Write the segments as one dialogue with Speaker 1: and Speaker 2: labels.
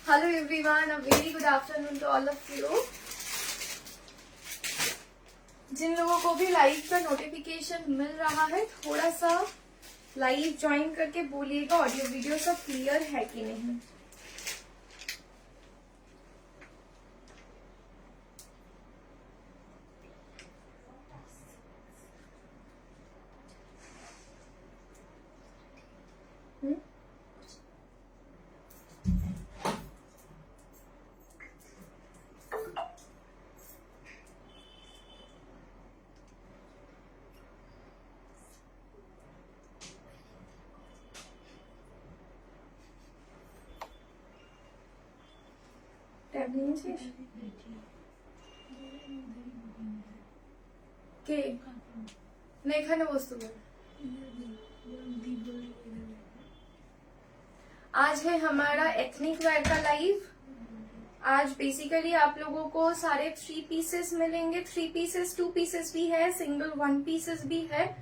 Speaker 1: Hello everyone, a very good afternoon to all of you. जिन लोगों को भी live का नोटिफिकेशन मिल रहा है थोड़ा सा लाइव ज्वाइन करके बोलिएगा ऑडियो वीडियो सब क्लियर है कि नहीं। के नहीं खाने वस्तु आज है हमारा एथनिक वेयर का लाइव। आज बेसिकली आप लोगों को सारे 3 पीसेस मिलेंगे। 3 पीसेस 2 पीसेस भी है, सिंगल 1 पीसेस भी है।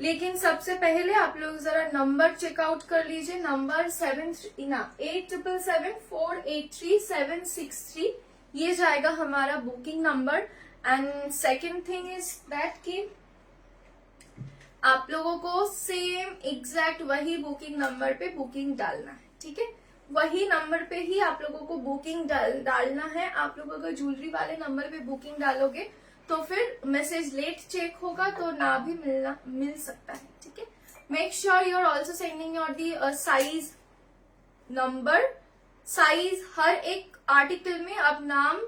Speaker 1: लेकिन सबसे पहले आप लोग जरा नंबर चेकआउट कर लीजिए। नंबर 8747433763 ये जाएगा हमारा booking number. And second thing is that कि आप लोगों को सेम एग्जैक्ट वही बुकिंग नंबर पे बुकिंग डालना है, ठीक है। वही नंबर पे ही आप लोगों को बुकिंग डालना है। आप लोग अगर ज्वेलरी वाले नंबर पे बुकिंग डालोगे तो फिर मैसेज लेट चेक होगा तो ना भी मिल सकता है, ठीक है। Make sure you are also sending your the size number. Size हर एक आर्टिकल में अब नाम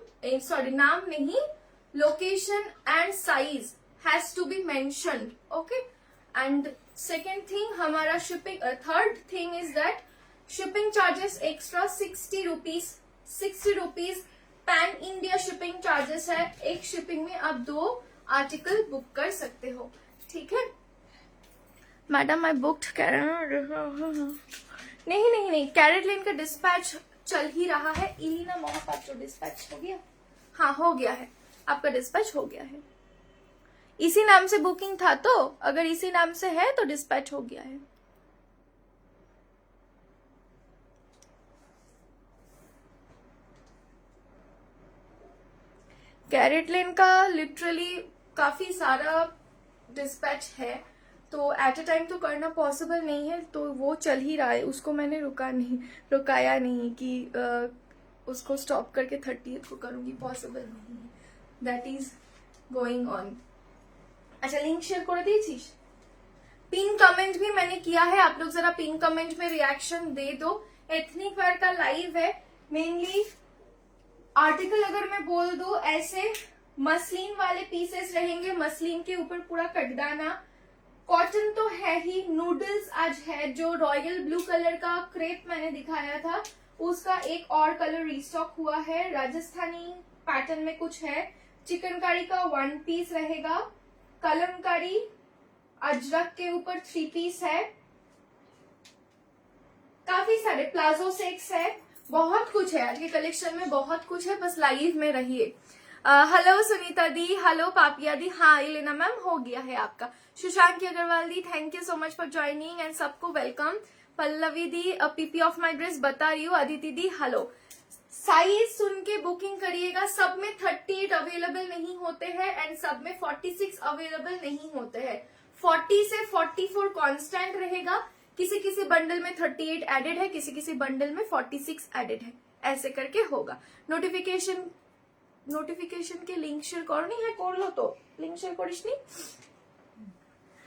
Speaker 1: नहीं, location and size has to be mentioned, okay. And second thing हमारा shipping, third thing is that shipping charges extra 60 rupees pan India shipping charges है। एक shipping में आप 2 आर्टिकल बुक कर सकते हो, ठीक है। मैडम आई बुक्ड नहीं कैरेट लेन का डिस्पैच चल ही रहा है। इलीना मोहपात्रो डिस्पैच हो गया? हाँ हो गया है, आपका डिस्पैच हो गया है। इसी नाम से बुकिंग था तो अगर इसी नाम से है तो डिस्पैच हो गया है। कैरेट लेन का लिटरली काफी सारा डिस्पैच है तो एट अ टाइम तो करना पॉसिबल नहीं है, तो वो चल ही रहा है। उसको मैंने रुकाया नहीं कि उसको स्टॉप करके 30th को करूंगी, पॉसिबल नहीं है। That is going on. अच्छा लिंक शेयर कर दीजिए। पिन कमेंट भी मैंने किया है, आप लोग जरा पिन कमेंट में रिएक्शन दे दो। एथनिक वेयर का लाइव है। मेनली आर्टिकल अगर मैं बोल दूं ऐसे मसलिन वाले पीसेस रहेंगे, मसलिन के ऊपर पूरा कटदाना। कॉटन तो है ही, नूडल्स आज है। जो रॉयल ब्लू कलर का क्रेप मैंने दिखाया था उसका एक और कलर रिस्टॉक हुआ है। राजस्थानी पैटर्न में कुछ है। चिकनकारी का 1 पीस रहेगा। कलमकारी अजरक के ऊपर 3 पीस है। काफी सारे प्लाजो सेक्स है, बहुत कुछ है आज के कलेक्शन में, बहुत कुछ है। बस लाइव में रहिए। Hello Sunita di, hello Papiya di. हाँ इलेना मैम हो गया है आपका। Sushant Agarwal di thank you so much for joining and सबको welcome. Pallavi di PP of my dress बता रही हूँ। अदिति दी हेलो। साइज सुन के बुकिंग करिएगा। सब में 38 अवेलेबल नहीं होते हैं एंड सब में 46 अवेलेबल नहीं होते हैं। 40 से 44 कांस्टेंट रहेगा। किसी किसी बंडल में 38 एडेड है, किसी किसी बंडल में 46 एडेड है, ऐसे करके होगा। নোটিফিকেশন के লিংক শেয়ার করনি? হ্যাঁ করলো তো, লিংক শেয়ার করিসনি?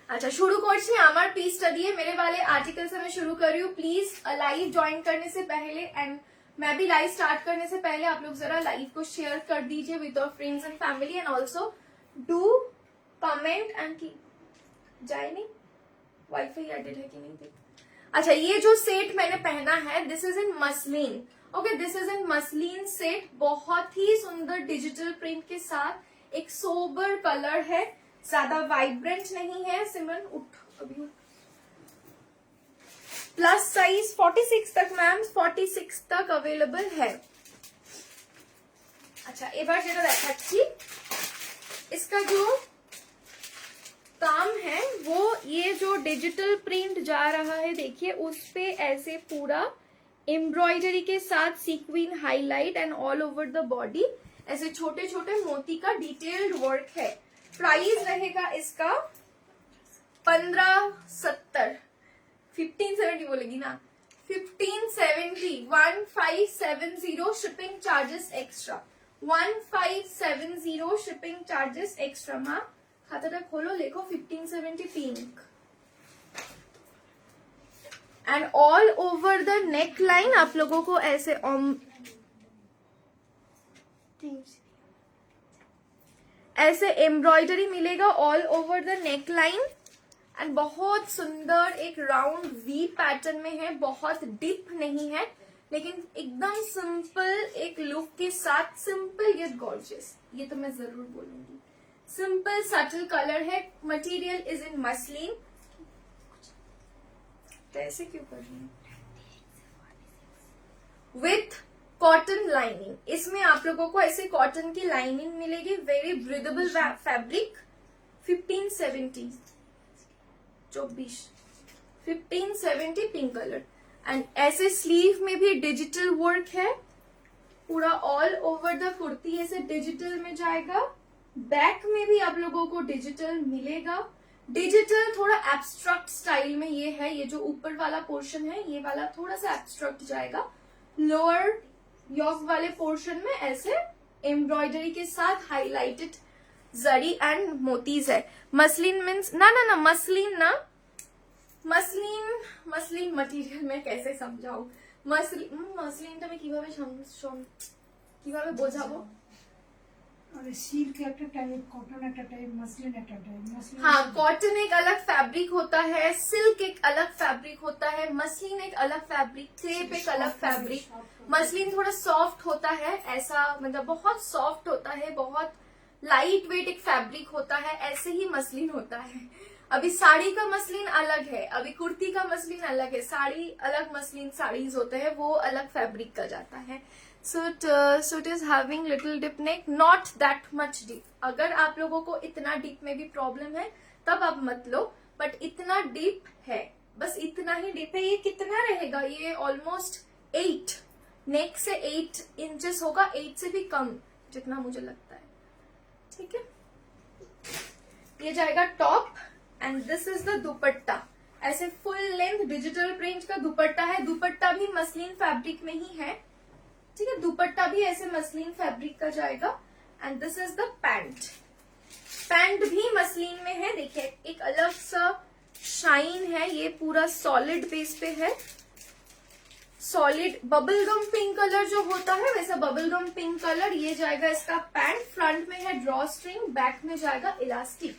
Speaker 1: अच्छा शुरू करছি আমার পিসটা দিয়ে। मेरे वाले आर्टिकल से मैं शुरू कर रही हूँ। प्लीज लाइव ज्वाइन करने से पहले एंड मैं भी लाइव स्टार्ट करने से पहले आप लोग जरा लाइव को शेयर कर दीजिए with your friends and family and also do comment and की जाए नहीं वाईफाई एडेड है कि नहीं थी। अच्छा ये जो सेट मैंने पहना है this is in muslin, okay this is in muslin set. बहुत ही सुंदर डिजिटल प्रिंट के साथ एक सोबर कलर है, ज्यादा वाइब्रेंट नहीं है। सिमरन उठ अभी। प्लस साइज 46 तक मैम, 46 तक अवेलेबल है। अच्छा एबार जेटा देखाচ্ছি इसका जो काम है वो ये जो डिजिटल प्रिंट जा रहा है देखिए उस पे ऐसे पूरा एम्ब्रॉयडरी के साथ sequin highlight and all over the body, ऐसे छोटे छोटे मोती का डिटेल्ड वर्क है। प्राइस रहेगा इसका 1570, 1570 बोलेगी ना, 1570, 1570 shipping charges extra, 1570 shipping charges extra. माँ खाताटा खोलो, लिखो 1570 pink and all over the neck line आप लोगों को ऐसे ऐसे एम्ब्रॉयडरी मिलेगा all over the neck line and बहुत सुंदर एक राउंड वी पैटर्न में है, बहुत डीप नहीं है लेकिन एकदम सिंपल एक लुक के साथ, सिंपल येट गॉर्जियस, ये तो मैं जरूर बोलूंगी। सिंपल सटल कलर है, मटेरियल इज इन मसलिन। तो ऐसे क्यों कर रही हूँ? विथ कॉटन लाइनिंग, इसमें आप लोगों को ऐसे कॉटन की लाइनिंग मिलेगी, very breathable fabric. 1570 1570 pink colour and ऐसे स्लीव में भी डिजिटल वर्क है पूरा, ऑल ओवर द कुर्ती ऐसे डिजिटल में जाएगा। बैक में भी आप लोगों को डिजिटल मिलेगा, डिजिटल थोड़ा एब्स्ट्रैक्ट स्टाइल में ये है। ये जो ऊपर वाला पोर्शन है ये वाला थोड़ा सा एब्स्ट्रैक्ट जाएगा, लोअर योक वाले पोर्शन में ऐसे एम्ब्रॉयडरी के साथ हाईलाइटेड जरी एंड मोतीज है। मसलिन मीन्स ना मसलिन ना, मसलिन मटेरियल में कैसे समझाऊ, मसलिनটা আমি কিভাবে বোঝাবো?
Speaker 2: अरे सिल्क একটা টাইপ, कॉटन একটা टाइप, मसलिन একটা टाइप। मसलिन
Speaker 1: हाँ, कॉटन एक अलग फैब्रिक होता है, सिल्क एक अलग फैब्रिक होता है, मसलिन एक अलग फैब्रिक, क्रेप एक अलग फैब्रिक। मसलिन थोड़ा सॉफ्ट होता है, ऐसा मतलब बहुत सॉफ्ट होता है, बहुत लाइट वेट एक फैब्रिक होता है, ऐसे ही मसलिन होता है। अभी साड़ी का मसलिन अलग है, अभी कुर्ती का मसलिन अलग है, साड़ी अलग मसलिन साड़ीज होते हैं, वो अलग फैब्रिक का जाता है। So it is having little deep neck, not that much deep. अगर आप लोगों को इतना डीप में भी प्रॉब्लम है तब आप मत लो, बट इतना डीप है, बस इतना ही डीप है। ये कितना रहेगा? ये ऑलमोस्ट 8 नेक से 8 इंचेस होगा, 8 से भी कम जितना मुझे लगता है। ठीक है, ये जाएगा top and this is the दुपट्टा। ऐसे फुल लेंथ डिजिटल प्रिंट का दुपट्टा है, दुपट्टा भी मसलिन फैब्रिक में ही है। ठीक है, दुपट्टा भी ऐसे मसलिन फैब्रिक का जाएगा and this is the pant. Pant भी मसलिन में है, देखिए एक अलग सा शाइन है, ये पूरा सॉलिड बेस पे है, सॉलिड बबलगम पिंक कलर जो होता है वैसा बबलगम पिंक कलर। ये जाएगा इसका पैंट, फ्रंट में है ड्रॉ स्ट्रिंग, बैक में जाएगा इलास्टिक।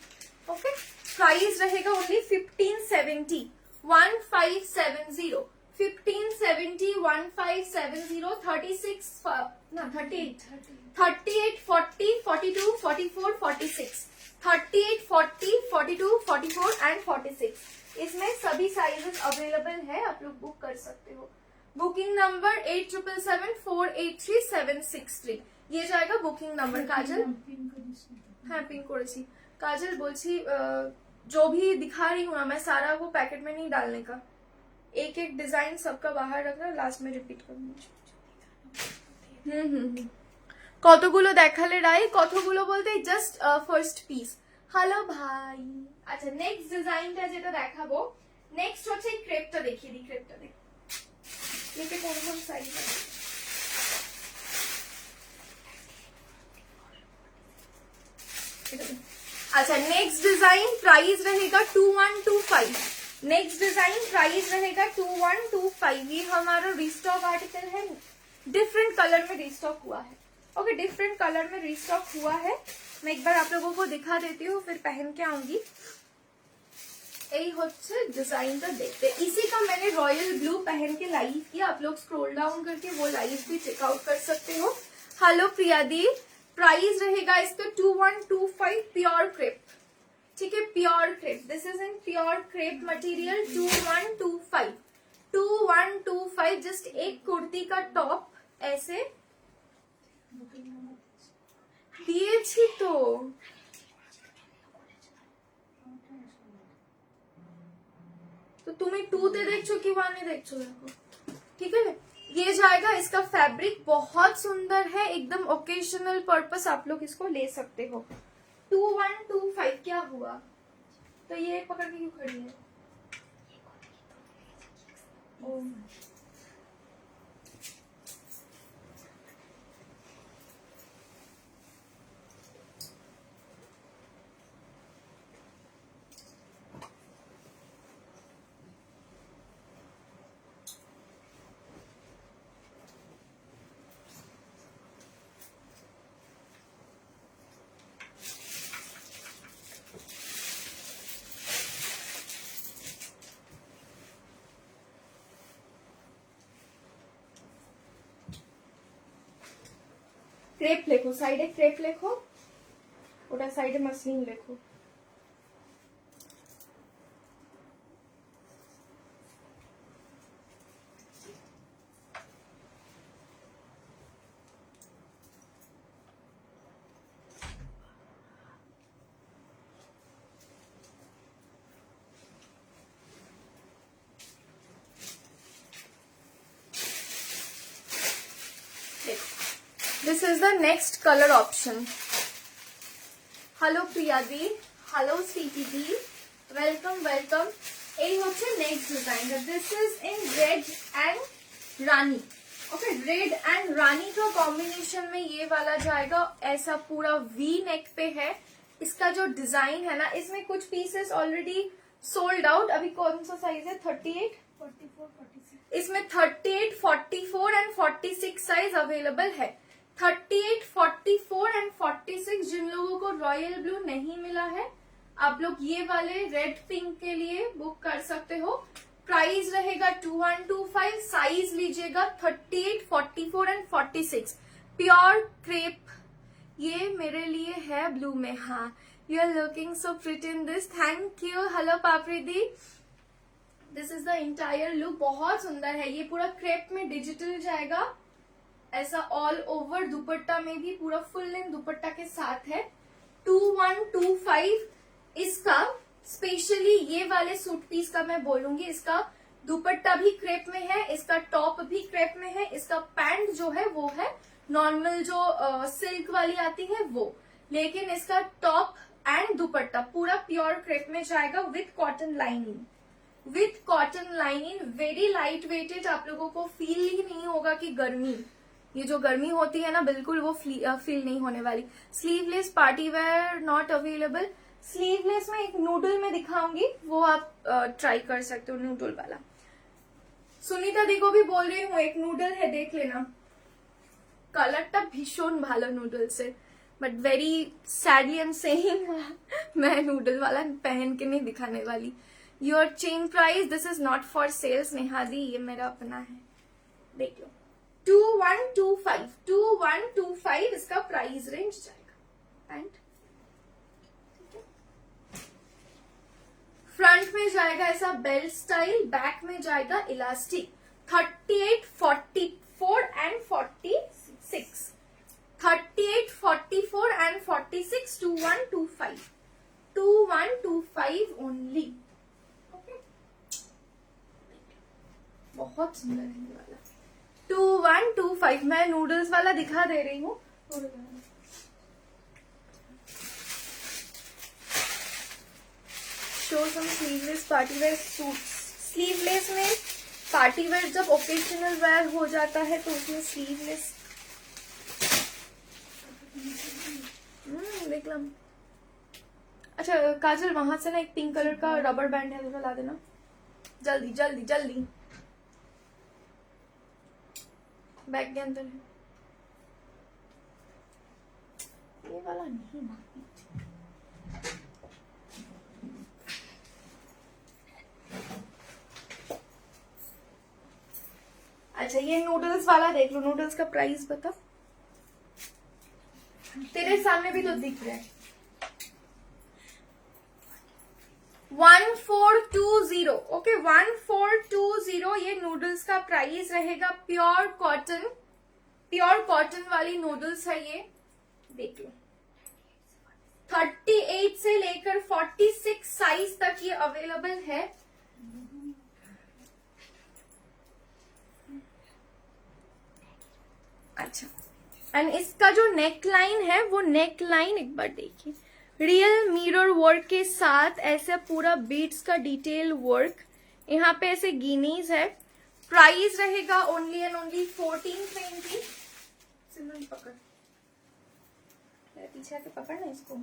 Speaker 1: ओके, प्राइस रहेगा ओनली 1570, 1570, 1570, 1570, 36 ना 38, 38, 40, 42, 44, 46, 38, 40, 42, 44 एंड 46। इसमें सभी साइजेस अवेलेबल है, आप लोग बुक कर सकते हो। बुकिंग नंबर 8777483763, ये जाएगा बुकिंग नंबर। काजल हाँ पिन करेছি, काजल बोलছি जो भी दिखा रही हूँ ना मैं सारा वो पैकेट में नहीं डालने का, एक एक डिजाइन सबका बाहर रखना, लास्ट में रिपीट करना। কতগুলো দেখালে রাই, কতগুলো বলতে জাস্ট ফার্স্ট পিস। হ্যালো ভাই, আচ্ছা নেক্সট ডিজাইনটা যেটা দেখাবো, নেক্সট হচ্ছে এই ক্রেপটা দেখিয়ে দিই। ক্রেপটা দেখ, এতে কোন কোন সাইজ আছে? अच्छा नेक्स्ट डिजाइन प्राइस रहेगा 2125। नेक्स्ट डिजाइन प्राइस रहेगा 2125। ये हमारा रिस्टॉक आर्टिकल है, डिफरेंट कलर में रिस्टॉक हुआ है। ओके, डिफरेंट कलर में रिस्टॉक हुआ है। मैं एक बार आप लोगों को दिखा देती हूँ, फिर पहन के आऊंगी। यही होच्छे डिजाइनটা देखते, इसी का मैंने रॉयल ब्लू पहन के लाइव किया, आप लोग स्क्रॉल डाउन करके वो लाइव भी चेकआउट कर सकते हो। हेलो प्रिया दी, प्राइस रहेगा इसका 2125 प्योर क्रेप। ठीक है, pure crepe, this is in pure crepe material. 2125, 2125। Just एक कुर्ती का टॉप ऐसे দিয়েছি তো, তো তুমি 2 তে দেখছো কি 1 এ দেখছো? দেখো, ঠিক আছে। जाएगा। इसका फैब्रिक बहुत सुंदर है, एकदम ओकेजनल पर्पस आप लोग इसको ले सकते हो। 2125 क्या हुआ? तो ये पकड़ के क्यों खड़ी है? ओ, ক্রেপ লেখো, সাইডে ক্রেপ লেখো, ওটা সাইডে মসলিন লেখো। This is the next color option. Hello Priyadi, hello Sweetie di, welcome welcome. এই হচ্ছে next design. This is in red and rani. Okay, red and rani का combination में ये वाला जाएगा। ऐसा पूरा V neck पे है। इसका जो डिजाइन है ना, इसमें कुछ पीसेस ऑलरेडी सोल्ड आउट। अभी कौन सा साइज है? 38,
Speaker 2: 44, 46।
Speaker 1: इसमें 38, 44 एंड 46 साइज अवेलेबल है। 38, 44 एंड 46 जिन लोगों को रॉयल ब्लू नहीं मिला है, आप लोग ये वाले रेड पिंक के लिए बुक कर सकते हो। प्राइस रहेगा 2125, साइज लीजिएगा 38, 44 एंड 46। प्योर क्रेप, ये मेरे लिए है ब्लू में। हाँ, you are looking so pretty in this, thank you. Hello Papri di, this is the entire look, बहुत सुंदर है। ये पूरा क्रेप में डिजिटल जाएगा, ऐसा ऑल ओवर दुपट्टा में भी पूरा फुल लेंथ दुपट्टा के साथ है। 2125 इसका स्पेशली ये वाले सूट पीस का मैं बोलूंगी। इसका दुपट्टा भी क्रेप में है, इसका टॉप भी क्रेप में है, इसका पैंट जो है वो है नॉर्मल जो सिल्क वाली आती है वो, लेकिन इसका टॉप एंड दुपट्टा पूरा प्योर क्रेप में जाएगा with cotton lining. With cotton lining, very light weighted. आप लोगों को फील ही नहीं होगा कि गर्मी, ये जो गर्मी होती है ना, बिल्कुल वो फील नहीं होने वाली। Sleeveless party where not available. Sleeveless में एक नूडल में दिखाऊंगी, वो आप ट्राई कर सकते हो, नूडल वाला। सुनीता दी को भी बोल रही हूँ, एक नूडल है, देख लेना। कलरটা भीषण ভালো नूडल से, but very sadly am saying मैं नूडल वाला पहन के नहीं दिखाने वाली। Your chain price, this is not for sales Neha di, ये मेरा अपना है, देख लो। 2125 इसका प्राइस रेंज जाएगा। पैंट फ्रंट में जाएगा ऐसा बेल्ट स्टाइल, बैक में जाएगा elastic. 38, 44 and 46, 38, 44 and 46, 2125 only. Okay, बहुत सुंदर है ये वाला। 2125 मैं नूडल्स वाला दिखा दे रही हूँ। Show some sleeveless party wear suits. Sleeveless में पार्टी वेयर जब ओकेजनल वेयर हो जाता है तो उसमें स्लीवलेस देख लो। अच्छा काजल, वहां से ना एक पिंक कलर का रबर बैंड है, वो ला देना जल्दी जल्दी जल्दी। बैग के अंदर है ये वाला, नहीं मांगी। अच्छा ये नूडल्स वाला देख लो, नूडल्स का प्राइस बता, तेरे सामने भी तो दिख रहा है। 1420, ओके 1420 ये नूडल्स का प्राइस रहेगा। प्योर कॉटन वाली नूडल्स है ये, देख लो। 38 से लेकर 46 साइज तक ये अवेलेबल है। अच्छा, एंड इसका जो नेक लाइन है वो नेक लाइन एक बार देखिए, रियल मिरर वर्क के साथ ऐसे पूरा बीट्स का डिटेल वर्क, यहाँ पे ऐसे गिनीज है। प्राइस रहेगा ओनली एंड ओनली 1420। सिमरन पकड़, पीछे आके पकड़ना इसको।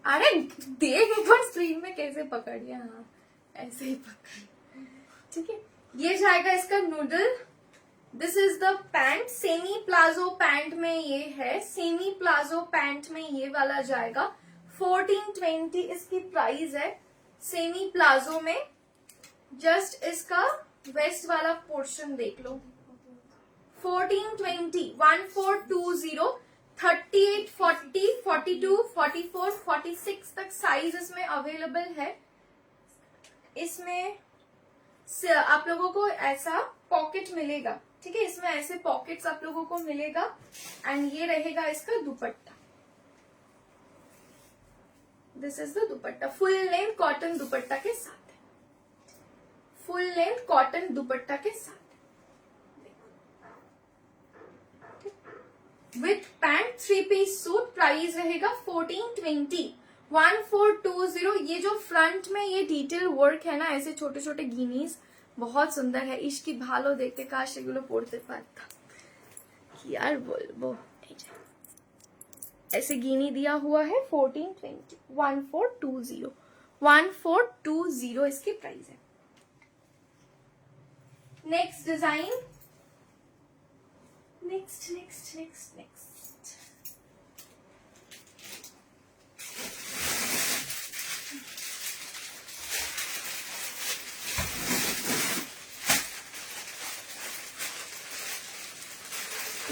Speaker 1: अरे देख एक बार स्क्रीन में कैसे पकड़ लिया, हाँ ऐसे ही पकड़, ठीक है। ये जाएगा इसका noodle. This is the pant, semi palazzo pant में ये है, सेमी प्लाजो पैंट में ये वाला जाएगा 1420 इसकी प्राइस है। सेमी प्लाजो में जस्ट इसका वेस्ट वाला पोर्शन देख लो, 1420, 1420, 38, 40, 42, 44, 46 तक साइज इसमें अवेलेबल है। इसमें आप लोगों को ऐसा पॉकेट मिलेगा, ठीक है, इसमें ऐसे पॉकेट्स आप लोगों को मिलेगा। एंड ये रहेगा इसका dupatta, this is the dupatta, full length cotton dupatta के साथ है, फुल लेंथ कॉटन दुपट्टा के साथ with pant, 3 piece suit. Price रहेगा 1420, 1420। ये जो फ्रंट में ये डिटेल वर्क है ना, ऐसे छोटे छोटे गिनीज, बहुत सुंदर है। इसकी भालो देखते काश एগুলো পড়তে পারতাম, কি আর বলবো। ऐसे गिनी दिया हुआ है 1420, 1420, 1420 इसकी प्राइस है। Next design, next next next next,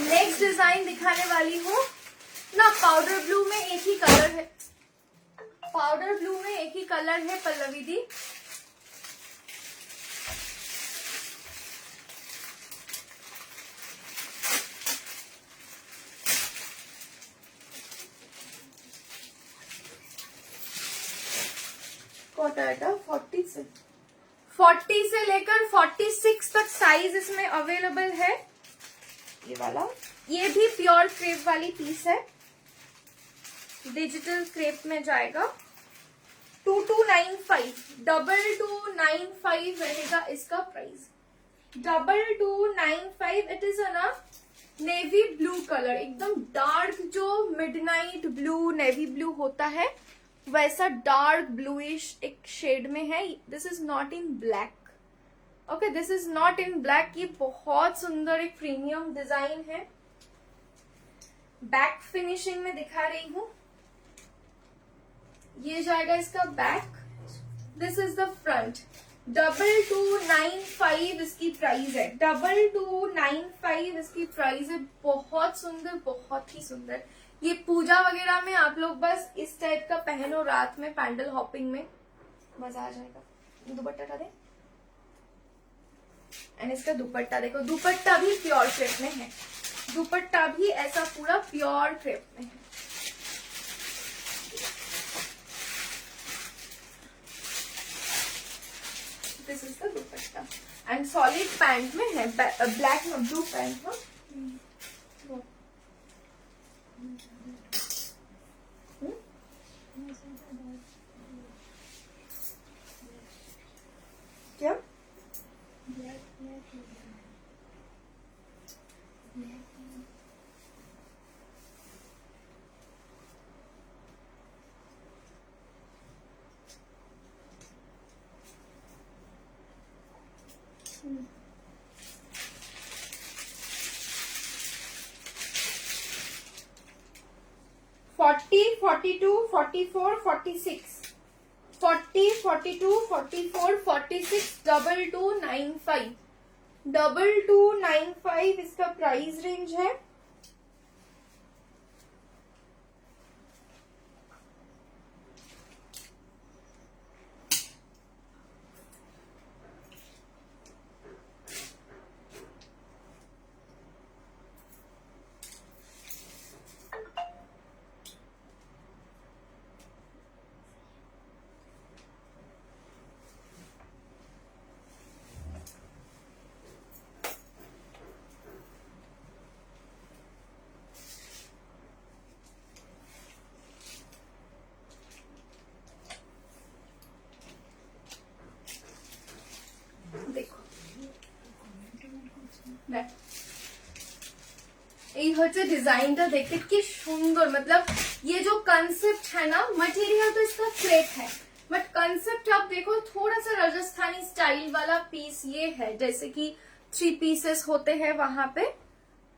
Speaker 1: next design दिखाने वाली हूँ ना। पाउडर ब्लू में एक ही कलर है, पाउडर ब्लू में एक ही कलर है पल्लवी दी। कोटा 40 से लेकर 46 तक साइज इसमें अवेलेबल है। ये वाला, ये भी प्योर क्रेप वाली पीस है, डिजिटल क्रेप में जाएगा। 2295, 2295 रहेगा इसका price, 2295। It is a navy blue colour, एकदम डार्क, जो मिडनाइट ब्लू नेवी ब्लू होता है वैसा डार्क ब्लूइश एक शेड में है। This is not in black, okay, this is not in black. ये बहुत सुंदर एक प्रीमियम डिजाइन है। बैक फिनिशिंग में दिखा रही हूं, ये जाएगा इसका back, this is the front. 2295 इसकी प्राइस है, 2295 इसकी प्राइस है। बहुत सुंदर, बहुत ही सुंदर। ये पूजा वगैरह में आप लोग बस इस टाइप का पहनो, रात में पैंडल हॉपिंग में मजा आ जाएगा। दुपट्टा दे, एंड इसका दुपट्टा देखो, दुपट्टा भी प्योर क्रेप में है, दुपट्टा भी ऐसा पूरा प्योर क्रेप में है। This is the dupatta and solid pant में है, ब्लैक में ब्लू पैंट में। क्या $40, $42, $44, $46, $40, $42, $44, $46, 2295, 2295 इसका प्राइस रेंज है। হচ্ছে ডিজাইনটা দেখতে কি সুন্দর, मतलब ये जो कंसेप्ट है ना, मटेरियल तो इसका क्रेप है बट कंसेप्ट आप देखो थोड़ा सा राजस्थानी स्टाइल वाला पीस ये है, जैसे कि 3 पीसेस होते हैं वहां पे,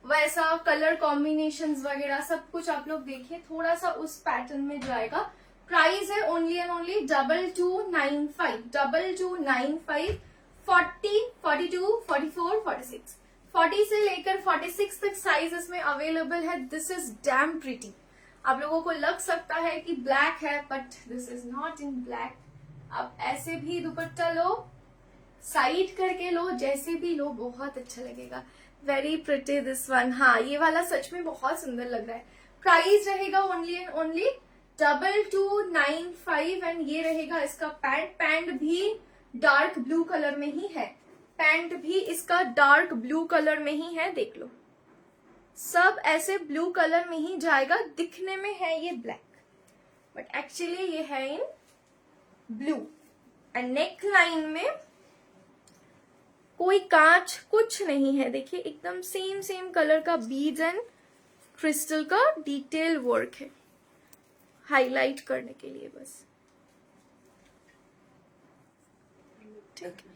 Speaker 1: वैसा कलर कॉम्बिनेशंस वगैरह सब कुछ आप लोग देखिए, थोड़ा सा उस पैटर्न में जाएगा। प्राइस है ओनली एंड ओनली 2295, 2295, 40, 42, 44, 46, 40 से लेकर 46 तक साइज इसमें अवेलेबल है। This is damn pretty. आप लोगों को लग सकता है कि ब्लैक है but this is not in black. आप ऐसे भी दुपट्टा लो, साइड करके लो, जैसे भी लो, बहुत अच्छा लगेगा। Very pretty this one. हाँ, ये वाला सच में बहुत सुंदर लग रहा है। प्राइस रहेगा ओनली एंड ओनली 2295 एंड ये रहेगा इसका पैंट। पैंट भी डार्क ब्लू कलर में ही है, पैंट भी इसका डार्क ब्लू कलर में ही है, देख लो सब ऐसे ब्लू कलर में ही जाएगा। दिखने में है ये ब्लैक बट एक्चुअली ये है in blue. And neck line में कोई कांच कुछ नहीं है, देखिए एकदम सेम कलर का बीड्स एंड क्रिस्टल का डिटेल वर्क है, हाईलाइट करने के लिए बस। ठीक है,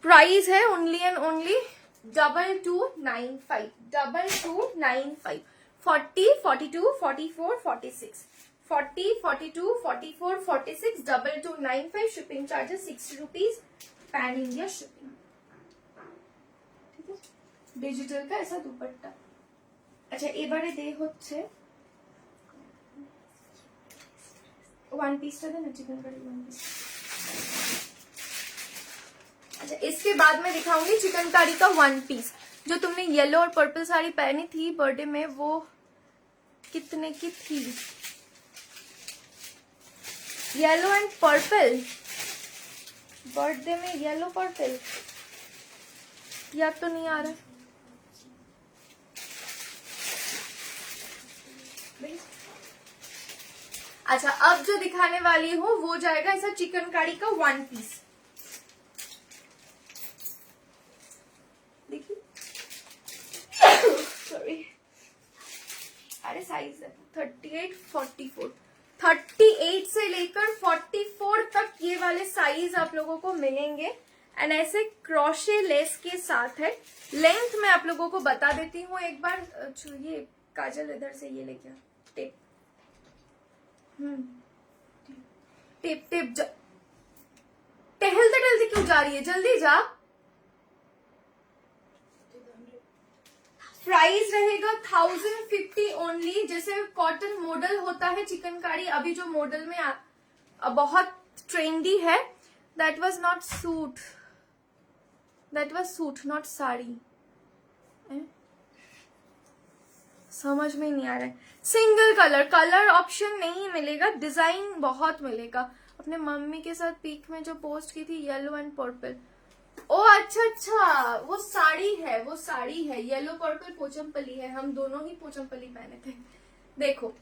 Speaker 1: प्राइस है only and only 2295, 2295, 40, 42, 44, 46, 40, 42, 44, 46, 2295, shipping charges 60 rupees, pan India shipping. ठीक है, डिजिटल का ऐसा दुपट्टा। अच्छा এবারে দে হচ্ছে वन पीसটা देना, चिकन करी वन पीस। अच्छा इसके बाद मैं दिखाऊंगी चिकनकारी का वन पीस। जो तुमने येलो और पर्पल साड़ी पहनी थी बर्थडे में, वो कितने की थी? येलो एंड पर्पल, बर्थडे में येलो पर्पल, याद तो नहीं आ रहा है। अच्छा अब जो दिखाने वाली हूँ वो जाएगा ऐसा चिकनकारी का वन पीस। देखिए सॉरी, अरे साइज है 38, 44, 38 से लेकर 44 तक ये वाले साइज आप लोगों को मिलेंगे। एंड ऐसे क्रोशे लेस के साथ है। लेंथ मैं आप लोगों को बता देती हूँ एक बार। ये काजल इधर से ये लेके टेप, टेप टहलते टहलते क्यों जा रही है, जल्दी जा। प्राइस रहेगा 1050 ओनली। जैसे कॉटन मॉडल होता है चिकनकारी, अभी जो मॉडल में बहुत ट्रेंडी है, that was not suit, that was suit not sari. समझ में नहीं आ रहा है। सिंगल कलर, कलर ऑप्शन नहीं मिलेगा, डिजाइन बहुत मिलेगा। अपने मम्मी के साथ पीक में जो पोस्ट की थी येलो एंड पर्पल, ओ अच्छा वो साड़ी है, वो साड़ी है। येलो पर्पल पोचमपल्ली है, हम दोनों ही पोचमपल्ली पहने थे। देखो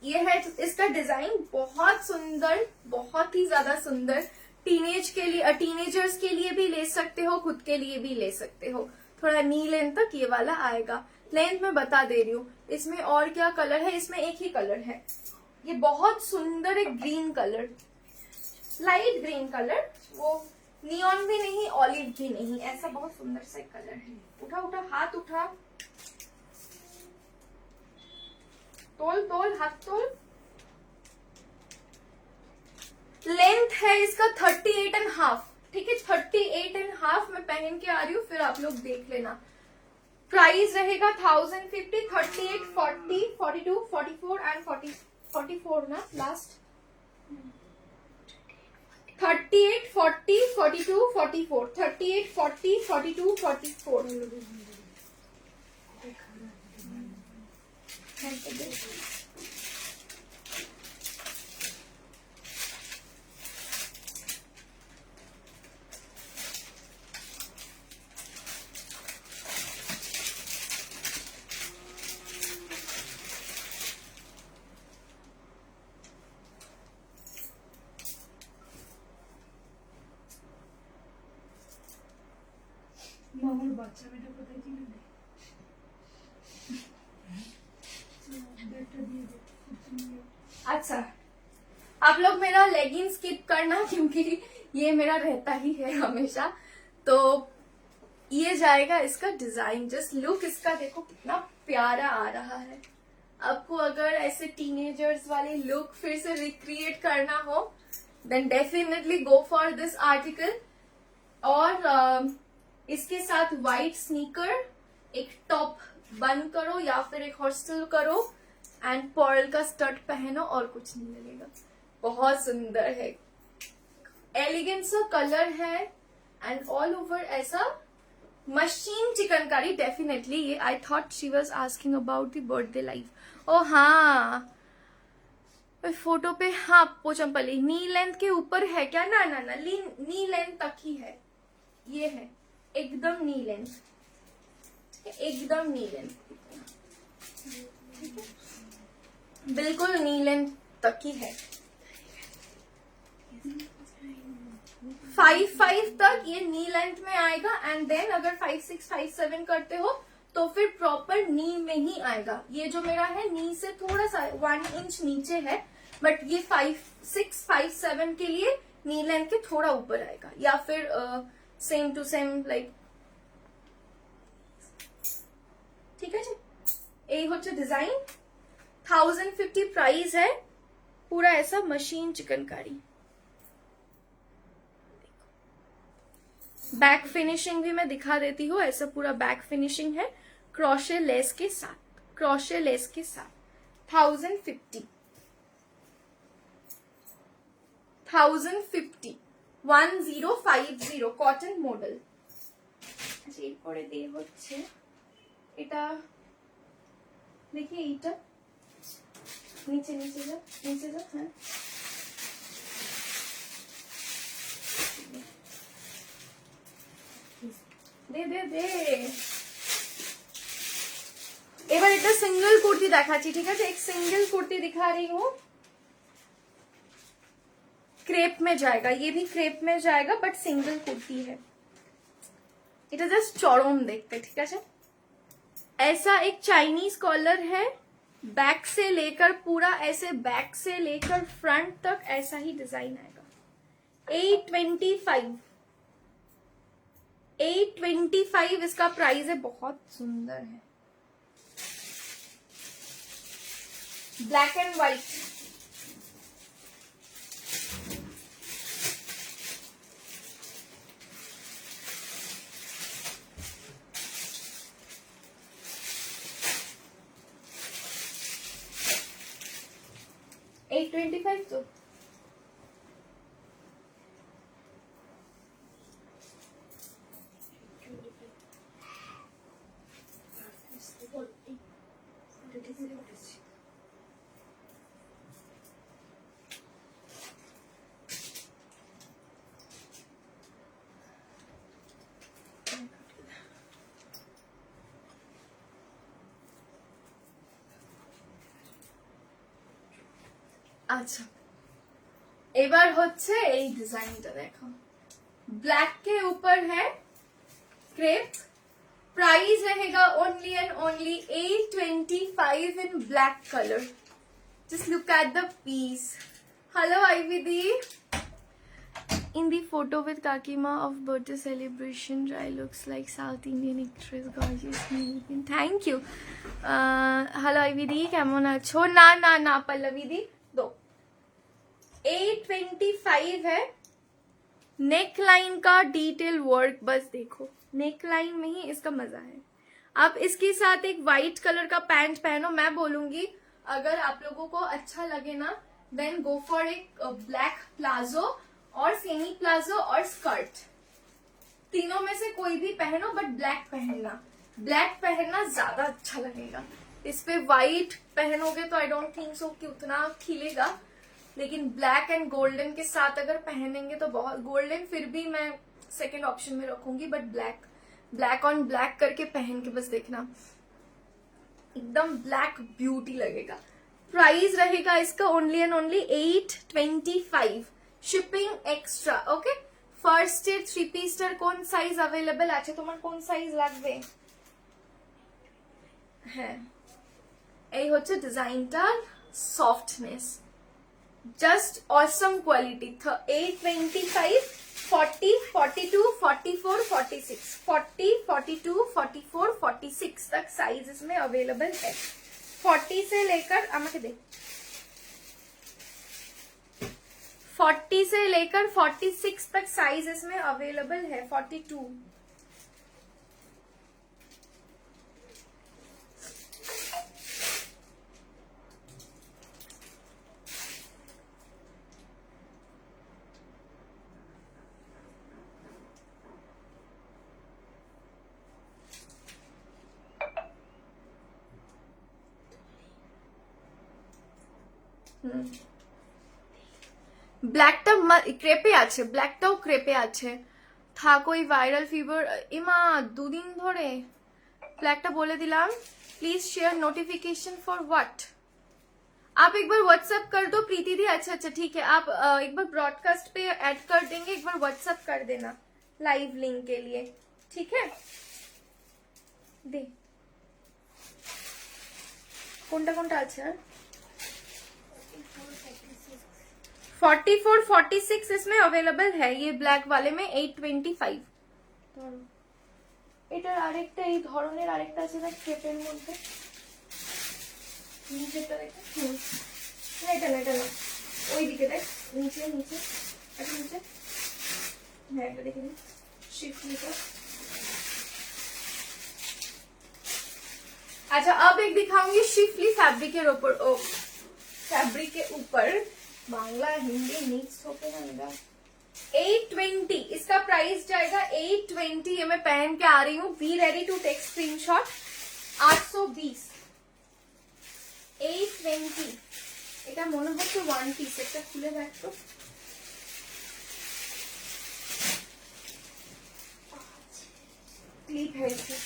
Speaker 1: ये है इसका डिजाइन, बहुत सुंदर, बहुत ही ज्यादा सुंदर। टीनेज के लिए, टीनेजर्स के लिए भी ले सकते हो, खुद के लिए भी ले सकते हो। थोड़ा नी लेंथ तक ये वाला आएगा। लेंथ में बता दे रही हूँ। इसमें और क्या कलर है? इसमें एक ही कलर है, ये बहुत सुंदर एक green colour, light green colour, वो नियॉन भी नहीं, ऑलिव भी नहीं, ऐसा बहुत सुंदर सा कलर है। उठा उठा, हाथ उठा, तोल तोल, हाथ तोल। लेंथ है इसका 38.5, ठीक है, 38.5 मैं पहन के आ रही हूँ, फिर आप लोग देख लेना। प्राइस रहेगा 1050, 38, 40, 42, 44 एंड 44 ना लास्ट, 38, 40, 42, 44, 38, 40, 42, 44।
Speaker 2: আমার বাচ্চা মেয়েটা কোথায় কিনে নেই ব্যাগটা দিয়ে দে
Speaker 1: अच्छा, आप लोग मेरा लेगिंग स्किप करना क्योंकि ये मेरा रहता ही है हमेशा। तो ये जाएगा इसका डिजाइन। जस्ट लुक इसका देखो कितना प्यारा आ रहा है। आपको अगर ऐसे टीनेजर्स वाले लुक फिर से रिक्रिएट करना हो then definitely go for this article. और इसके साथ व्हाइट स्नीकर, एक टॉप बंद करो या फिर एक हॉस्टल करो एंड पर्ल का स्टड पहनो और कुछ नहीं लगेगा। बहुत सुंदर है, एलिगेंट सा कलर है एंड ऑल ओवर ऐसा मशीन चिकनकारी। डेफिनेटली ये I thought she was asking about the birthday life. Oh हाँ, फोटो पे हाँ पोचमपल्ली नी लेंथ के ऊपर है क्या? ना ना ना, नी लेंथ तक ही है। ये है एकदम नी लेंथ, एकदम नी लेंथ, बिल्कुल नी लेंथ तक ही है। 5'5" तक ये नी लेंथ में आएगा एंड देन अगर 5'6", 5'7" करते हो तो फिर प्रॉपर नी में ही आएगा। ये जो मेरा है नी से थोड़ा सा 1 इंच नीचे है, बट ये 5'6", 5'7" के लिए नी लेंथ के थोड़ा ऊपर आएगा, या फिर सेम टू सेम लाइक। ठीक है जी, এই হচ্ছে ডিজাইন। 1050 प्राइस है। पूरा ऐसा मशीन चिकनकारी। बैक फिनिशिंग भी मैं दिखा देती हूँ। ऐसा पूरा बैक फिनिशिंग है क्रोशे लेस के साथ, क्रोशे लेस के साथ। 1050 1050 কটন মডেল। এরপরে দিয়ে হচ্ছে এটা, देखिए এইটা नीचे नीचे जा, नीचे जा। हाँ, दे दे दे। এবার এটা সিঙ্গেল কুর্তি দেখাচ্ছি, ঠিক আছে? एक सिंगल कुर्ती दिखा रही हूँ। क्रेप में जाएगा, ये भी क्रेप में जाएगा बट सिंगल कुर्ती है। এটা জাস্ট চরম দেখতে, ঠিক আছে? ऐसा एक चाइनीज कॉलर है, बैक से लेकर पूरा ऐसे बैक से लेकर फ्रंट तक ऐसा ही डिजाइन आएगा। 825 इसका प्राइस है। बहुत सुंदर है, ब्लैक एंड व्हाइट। $825 तो अच्छा, এবার হচ্ছে এই ডিজাইনটা দেখো। ब्लैक के ऊपर है क्रेप। प्राइस रहेगा only and only 825 in black colour. Just look at the piece. Hello Ivy di. In the photo with Kakima of birthday celebration, Rai looks like South Indian actress, gorgeous. Thank you. Hello Ivy di, কেমন আছো? না না না पल्लवी दी, दो। 825 है। Neck line का detail work बस देखो, नेक लाइन में ही इसका मजा है। आप इसके साथ एक वाइट कलर का पैंट पहनो। मैं बोलूंगी अगर आप लोगों को अच्छा लगे ना देन गो फॉर एक ब्लैक प्लाजो और सेमी प्लाजो और स्कर्ट। तीनों में से कोई भी पहनो बट ब्लैक पहनना, ब्लैक पहनना ज्यादा अच्छा लगेगा। इस पे व्हाइट पहनोगे तो आई डोंट थिंक सो कि उतना खिलेगा, लेकिन ब्लैक एंड गोल्डन के साथ अगर पहनेंगे तो बहुत। गोल्डन फिर भी मैं सेकंड ऑप्शन में रखूंगी, बट ब्लैक ऑन ब्लैक करके पहन के बस देखना, एकदम ब्लैक ब्यूटी लगेगा। प्राइस रहेगा इसका only and only 825, shipping extra. Okay, first এর 3 পিসটার কোন সাইজ অ্যাভেলেবল আছে, তোমার কোন সাইজ লাগবে? হ্যাঁ, এই হচ্ছে ডিজাইনটার সফটনেস, জাস্ট অসম কোয়ালিটি। 825, 40, 42, 44, 46, 40, 42, 44, 46 तक साइज इसमें अवेलेबल है। 40 से लेकर, আমাকে দে, 40 से लेकर 46 तक साइज इसमें अवेलेबल है। 42 ব্ল্যাকটা ক্রেপে আছে, ব্ল্যাকটাও ক্রেপে আছে। থাক ওই ভাইরাল ফিভার, ইমা দুদিন ধরে ব্ল্যাকটা বলে दिलाम। Please share notification for what. आप एक बार व्हाट्सएप कर दो प्रीति दी। अच्छा अच्छा ठीक है, आप एक बार ब्रॉडकास्ट पे ऐड कर देंगे, एक बार व्हाट्सएप कर देना लाइव लिंक के लिए, ठीक है? दे কোনটা কোনটা আছে? 44, 46 इसमें अवेलेबल है। ये ब्लैक वाले में 825। এটার আরেকটা এই ধরনের আরেকটা আছে না ক্রেপের মধ্যে, নিচেটা দেখো। না এটা না, এটা না, ওই দিকে দেখ, নিচে নিচে, এটা নিচে। হ্যাঁ এটা দেখে নি, শিফট নিচে। अच्छा अब एक दिखाऊंगी शिफली फैब्रिक के ऊपर, ओ फैब्रिक के ऊपर, बांग्ला हिंदी मिक्स होके ना मेरा। 820 इसका प्राइस जाएगा। 820 ये मैं पहन के आ रही हूँ। Be ready to take screenshot. 820 820 এটা মনে হচ্ছে ওয়ান পিস। একটা খুলে দেখো, क्लिप है इसमें,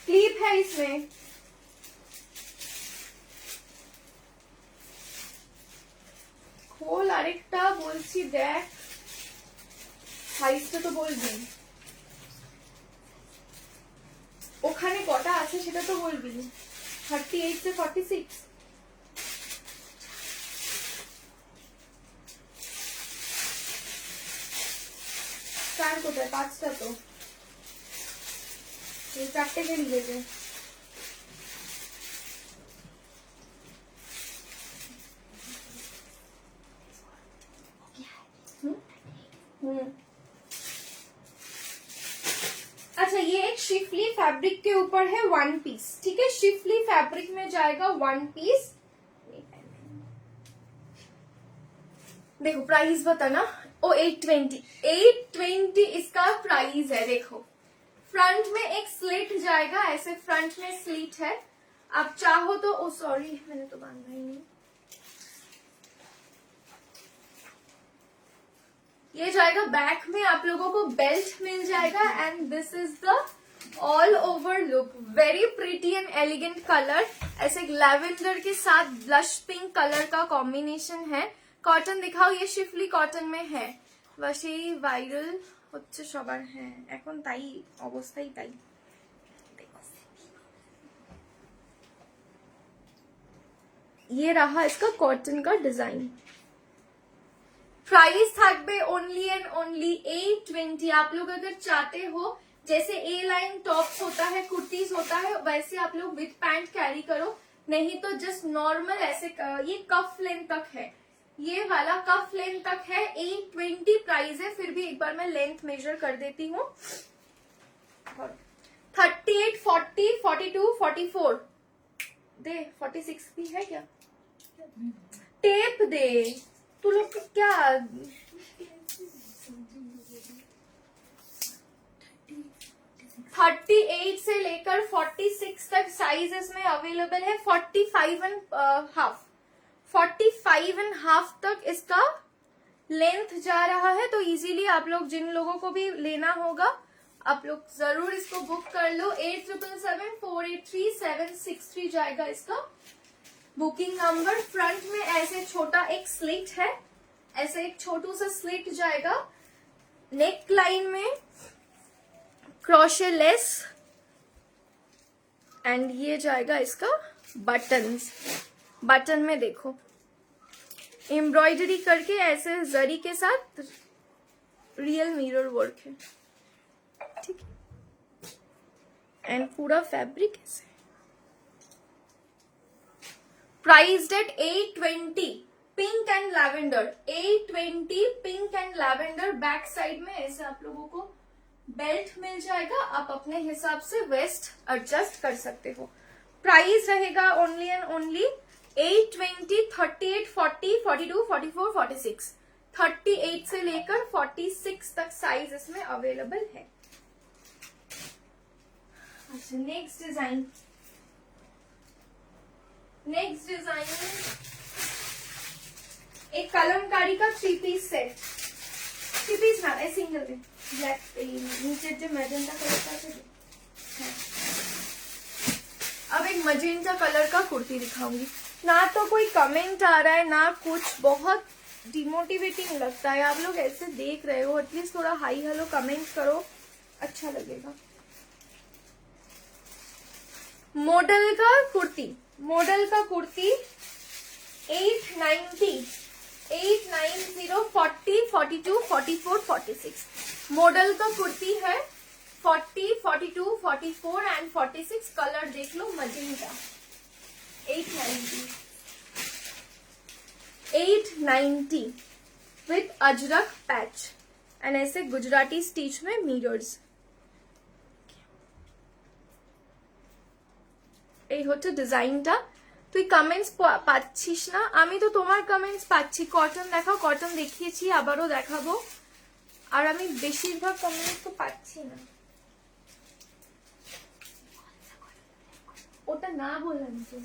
Speaker 1: क्लिप है इसमें। খোল আরেকটা বলছি দেখ, সাইজটা তো বলবি, ওখানে কটা আছে সেটা তো বলবি। 38 से 46 চার কোথায়? পাঁচটা তো, এই চারটে কে নিয়েছে। अच्छा ये एक शिफली फैब्रिक के ऊपर है वन पीस, ठीक है? शिफली फैब्रिक में जाएगा वन पीस। देखो प्राइस बताना। ओ 820 इसका प्राइस है। देखो फ्रंट में एक स्लिट जाएगा, ऐसे फ्रंट में स्लिट है। आप चाहो तो, ओ सॉरी मैंने तो बांधा ही नहीं। ये जाएगा बैक में, आप लोगों को बेल्ट मिल जाएगा। And this is the all over look, very pretty and elegant colour. ऐसे लैवेंडर के साथ ब्लश पिंक कलर का कॉम्बिनेशन है। कॉटन दिखाओ, ये शिफली कॉटन में है। बस এই ভাইরাল হচ্ছে সবার, হ্যাঁ এখন তাই অবস্থাই তাই। ये रहा इसका कॉटन का डिजाइन। प्राइस থাকবে ओनली एंड ओनली 820। आप लोग अगर चाहते हो जैसे ए लाइन टॉप्स होता है, कुर्तीज होता है, वैसे आप लोग विद पैंट कैरी करो, नहीं तो जस्ट नॉर्मल ऐसे। ये कफ लेंथ तक है, ये वाला कफ लेंथ तक है। 820 प्राइस है। फिर भी एक बार मैं लेंथ मेजर कर देती हूँ। 38, 40, 42, 44 दे। 46 भी है क्या? टेप दे तू लोग क्या। 38 से लेकर 46 तक साइज इसमें अवेलेबल है। 45 एंड हाफ, 45 एंड हाफ तक इसका लेंथ जा रहा है। तो इजीली आप लोग जिन लोगों को भी लेना होगा, आप लोग जरूर इसको बुक कर लो। 8777483763 जाएगा इसका बुकिंग नंबर। फ्रंट में ऐसे छोटा एक स्लिट है, ऐसे एक छोटू सा स्लिट जाएगा। नेक लाइन में क्रोशे लेस एंड ये जाएगा इसका बटन्स। बटन में देखो एम्ब्रॉयडरी करके ऐसे जरी के साथ रियल मिरर वर्क है, ठीक है। एंड पूरा फैब्रिक ऐसे priced eight 820 pink and lavender. 820 pink and lavender. Back side में ऐसे आप लोगों को बेल्ट मिल जाएगा, आप अपने हिसाब से वेस्ट एडजस्ट कर सकते हो। प्राइस रहेगा ओनली एंड ओनली 820, 38, 40, 42, 44, 46। 38 से लेकर 46 तक साइज इसमें अवेलेबल है। अच्छा, नेक्स्ट डिजाइन एक कलमकारी का 3 पीस सेट। 3 पीस ना सिंगल में ब्लैक नीचे जो मैजेंटा कलर का है। अब एक मजेंटा कलर का कुर्ती दिखाऊंगी। ना तो कोई कमेंट आ रहा है ना कुछ, बहुत डिमोटिवेटिंग लगता है। आप लोग ऐसे देख रहे हो, एटलीस्ट थोड़ा हाई हेलो कमेंट करो, अच्छा लगेगा। मॉडल का कुर्ती 890, 40, 42, 44, 46 मॉडल का कुर्ती है। 40, 42, 44 एंड 46 कलर देख लो magenta. 890 with ajrak patch and ऐसे गुजराती स्टिच में मिरर्स। এই হচ্ছে ডিজাইনটা। তুই কমেন্টস পাচ্ছিস না, আমি তো তোমার কমেন্টস পাচ্ছি। কটন দেখাও, কটন দেখিয়েছি, আবারও দেখাবো। আর আমি বেশিরভাগ কমেন্টস তো পাচ্ছি না। ওটা না বললাম তো।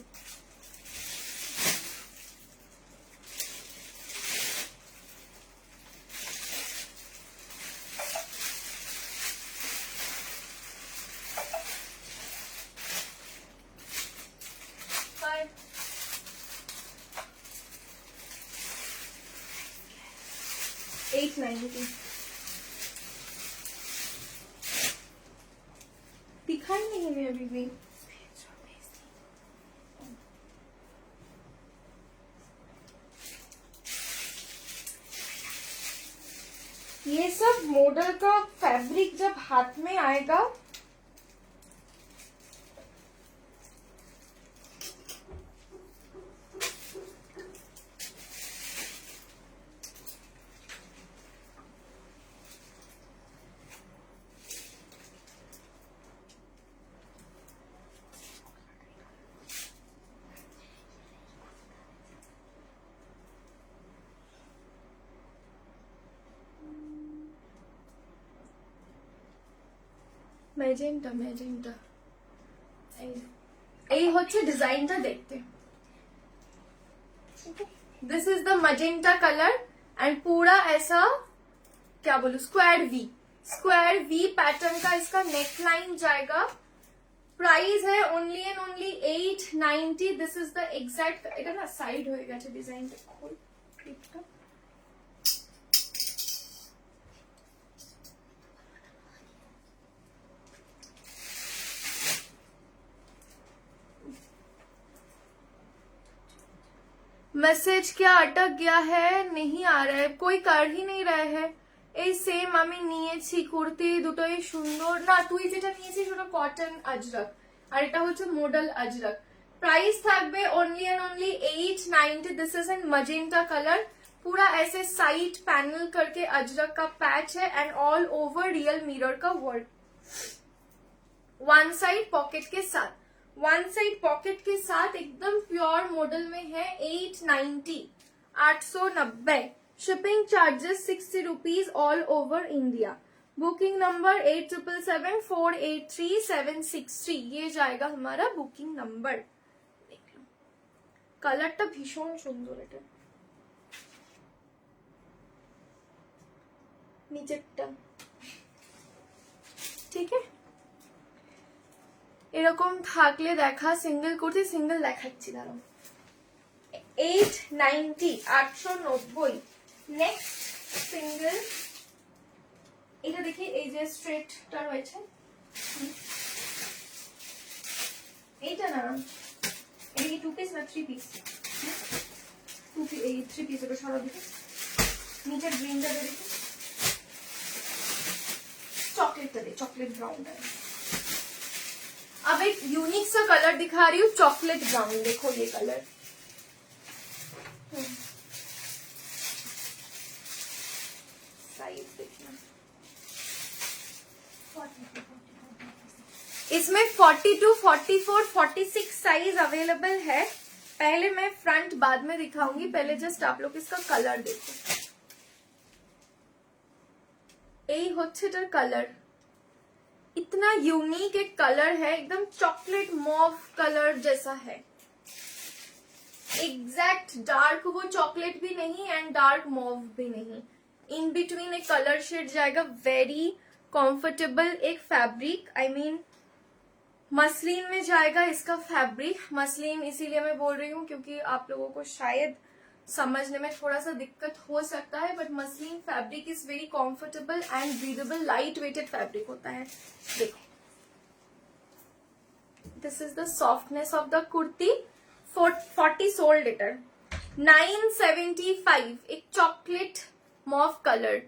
Speaker 1: दिखाई नहीं है अभी भी। ये सब मॉडल का फैब्रिक जब हाथ में आएगा মেজেন্টা এই হচ্ছে ডিজাইনটা দেখতে। This is the magenta colour and पूरा ऐसा क्या बोलूं स्क्वायर वी पैटर्न का इसका नेक लाइन जाएगा। प्राइस है only and only 890। This is the exact. এটা না সাইড হয়ে গেছে ডিজাইনটা, খোল ক্লিপটা। মেসেজ क्या अटक गया है? नहीं आ रहा है, कोई कर ही नहीं रहा है। এই সেম আমি নিয়েছি কুর্তি, দুটোই সুন্দর। না তুই যেটা নিয়েছিস ওটা কটন আজরক আর এটা হচ্ছে মডেল আজরক। प्राइस থাকবে only and only 890। This is in magenta colour. पूरा ऐसे साइड पैनल करके अजरक का पैच है and all over real mirror का वर्क। वन साइड पॉकेट के साथ एकदम प्योर मॉडल में है। 890, 890। Shipping charges 60 rupees all over India. Booking number 8774833763 ये जाएगा हमारा बुकिंग नंबर। देख लो कलरটা ভীষণ সুন্দর। এটা নিচেরটা ঠিক আছে। এরকম থাকলে দেখা সিঙ্গেল কুর্তি সিঙ্গেল দেখাচ্ছি দাঁড়াও। 890, 890। नेक्स्ट सिंगल এটা দেখি এই যে স্ট্রেটটা রয়েছে, এইটা না, এটা কি 2 পিস না 3 পিস? 2 পিস, এই 3 পিস, এটা সরা দিকে नीचे ग्रीन का देखो, चॉकलेट का दे, चॉकलेट ब्राउन है। अब एक यूनिक सा कलर दिखा रही हूँ, चॉकलेट ब्राउन। देखो ये कलर, साइज देखना, इसमें 42, 44, 46 साइज अवेलेबल है। पहले मैं फ्रंट बाद में दिखाऊंगी, पहले जस्ट आप लोग इसका कलर देखो। यही হচ্ছে এটার কালার, इतना यूनिक एक कलर है, एकदम चॉकलेट मॉव कलर जैसा है। एग्जैक्ट डार्क वो चॉकलेट भी नहीं एंड डार्क मॉव भी नहीं, इन बिटवीन एक कलर शेड जाएगा। वेरी कंफर्टेबल एक फैब्रिक, आई मीन मसलिन में जाएगा इसका फैब्रिक। मसलिन इसीलिए मैं बोल रही हूँ क्योंकि आप लोगों को शायद समझने में थोड़ा सा दिक्कत हो सकता है, but muslin fabric is very comfortable and breathable, light weighted fabric होता है। देखो, this is the softness of the kurti. 40 sold लीटर, 975, एक चॉकलेट मॉव कलर।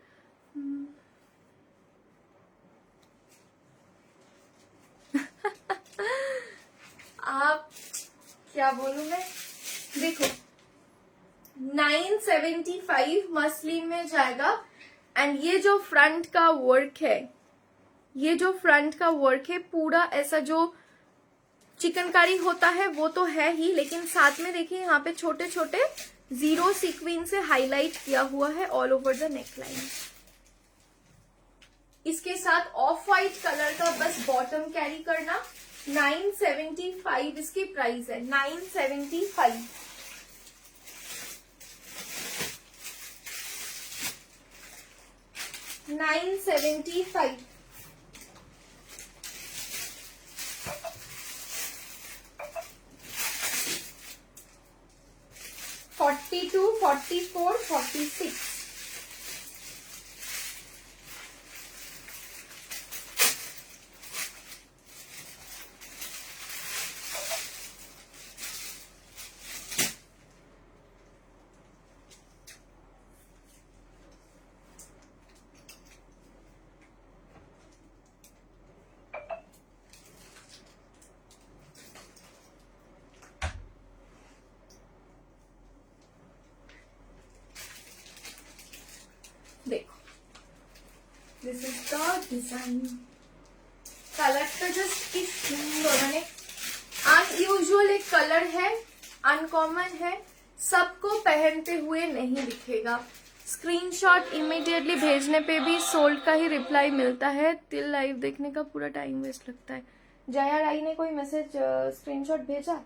Speaker 1: आप क्या बोलूं मैं, देखो 975 मसलिन में जाएगा। एंड ये जो फ्रंट का वर्क है, ये जो फ्रंट का वर्क है पूरा ऐसा जो चिकनकारी होता है वो तो है ही, लेकिन साथ में देखिए यहाँ पे छोटे छोटे जीरो सीक्वेंस से हाईलाइट किया हुआ है ऑल ओवर द नेकलाइन। इसके साथ ऑफ वाइट कलर का बस बॉटम कैरी करना। 975 इसकी प्राइस है, 975। $975। $42, $44, $46। देखो, this is the design. Colour तो जस्ट की सुंदर, मैंने अनयूजुअल एक कलर है, अनकॉमन है, सबको पहनते हुए नहीं दिखेगा। स्क्रीनशॉट इमीडिएटली भेजने पे भी सोल्ड का ही रिप्लाई मिलता है, टिल लाइव देखने का पूरा टाइम वेस्ट लगता है। जया राई ने कोई मैसेज स्क्रीनशॉट भेजा?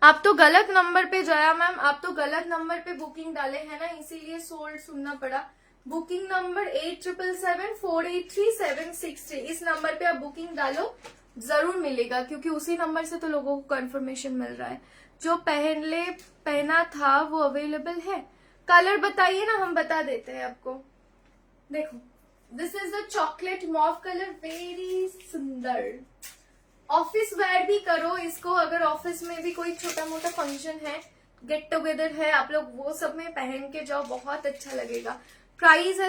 Speaker 1: आप तो गलत नंबर पे, जया मैम आप तो गलत नंबर पे बुकिंग डाले हैं ना, इसीलिए सोल्ड सुनना पड़ा। बुकिंग नंबर 8777483763, इस नंबर पे आप बुकिंग डालो, जरूर मिलेगा, क्योंकि उसी नंबर से तो लोगों को कंफर्मेशन मिल रहा है। जो पहना था वो अवेलेबल है। कलर बताइए ना, हम बता देते हैं आपको। देखो, this is the chocolate mauve colour, very सुंदर। ऑफिस वेयर भी करो इसको, अगर ऑफिस में भी कोई छोटा मोटा फंक्शन है, गेट टुगेदर है, आप लोग वो सब में पहन के जाओ, बहुत अच्छा लगेगा। Price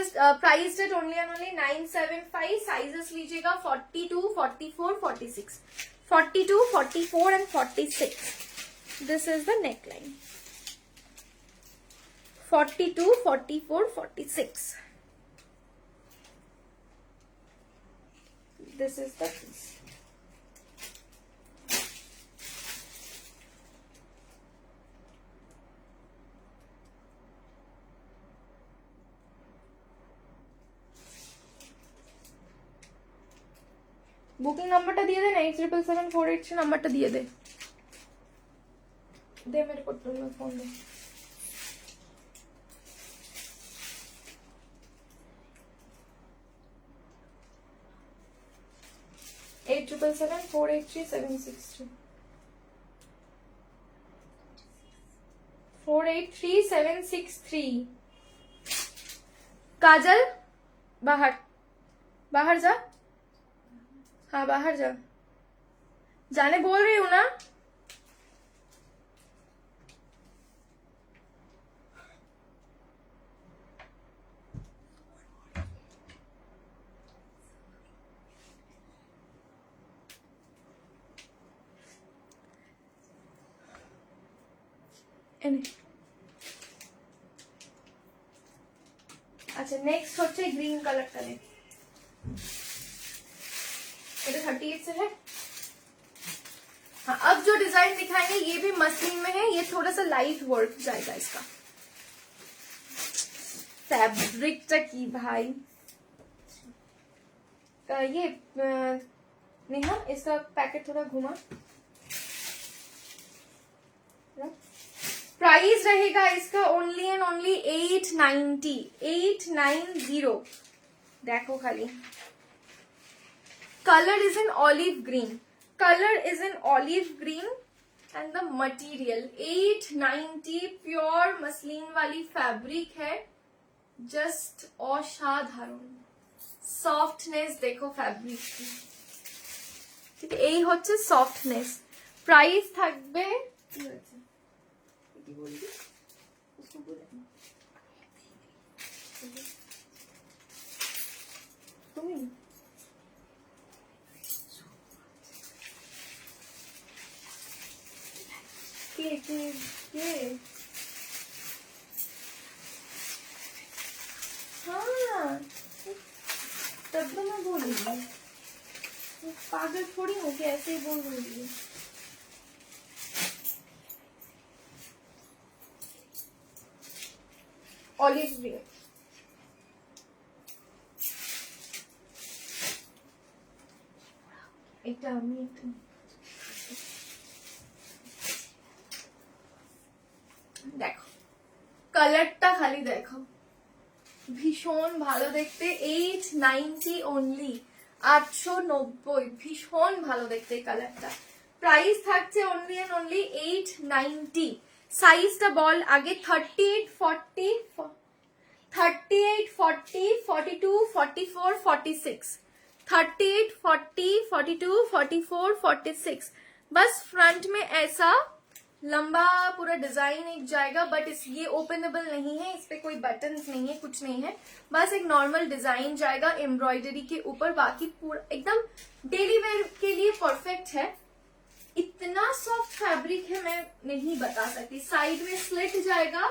Speaker 1: at only and only 975। Sizes लीजिएगा 42, 44, 46, 42, 44 and 46। This is the neckline, 42, 44, 46। This is the piece. Booking নাম্বারটা দিয়ে দে না, 877483 নাম্বারটা দিয়ে দে। দে মেরে কত ফোন দে। 877483 763। 483763। काजल बाहर, बाहर जा, हाँ बाहर जा, जाने बोल रही हूँ ना। আচ্ছা নেক্সট হচ্ছে গ্রিন কালারটা দেখ, এটা 38 से है। हाँ अब जो डिजाइन दिखाएंगे ये भी मसलिन में है, ये थोड़ा सा लाइट वर्क जाएगा इसका। फैब्रिकটা কি भाई, ये नेहा इसका पैकेट थोड़ा घुमा। प्राइस रहेगा इसका ओनली एंड ओनली 890, 890। देखो खाली colour is in olive green, colour is in olive green and the material 890 pure muslin वाली फैब्रिक है, जस्ट असाधारण सॉफ्टनेस देखो फैब्रिक की, ठीक है এই হচ্ছে সফটনেস। প্রাইস থাকবে কি হয়েছে কি বলবি उसको बोले তুমি के हाँ तब तो मैं बोलूंगी, पागल थोड़ी हूँ कि ऐसे ही बोल दूंगी। ऑलिव ग्रीन এটা আমি একটু দেখো কালারটা খালি দেখো, ভীষণ ভালো দেখতে। 890 অনলি, 890, ভীষণ ভালো দেখতে এই কালারটা। প্রাইস থাকছে অনলি এন্ড অনলি 890। সাইজটা বল আগে, 38 40 38 40 42 44 46, 38 40 42 44 46। बस फ्रंट में ऐसा लंबा पूरा डिजाइन एक जाएगा, बट इस ये ओपनेबल नहीं है, इस पे कोई बटन्स नहीं है, कुछ नहीं है, बस एक नॉर्मल डिजाइन जाएगा एम्ब्रॉयडरी के ऊपर। बाकी पूरा एकदम डेली वेयर के लिए परफेक्ट है। इतना सॉफ्ट फैब्रिक है मैं नहीं बता सकती। साइड में स्लिट जाएगा,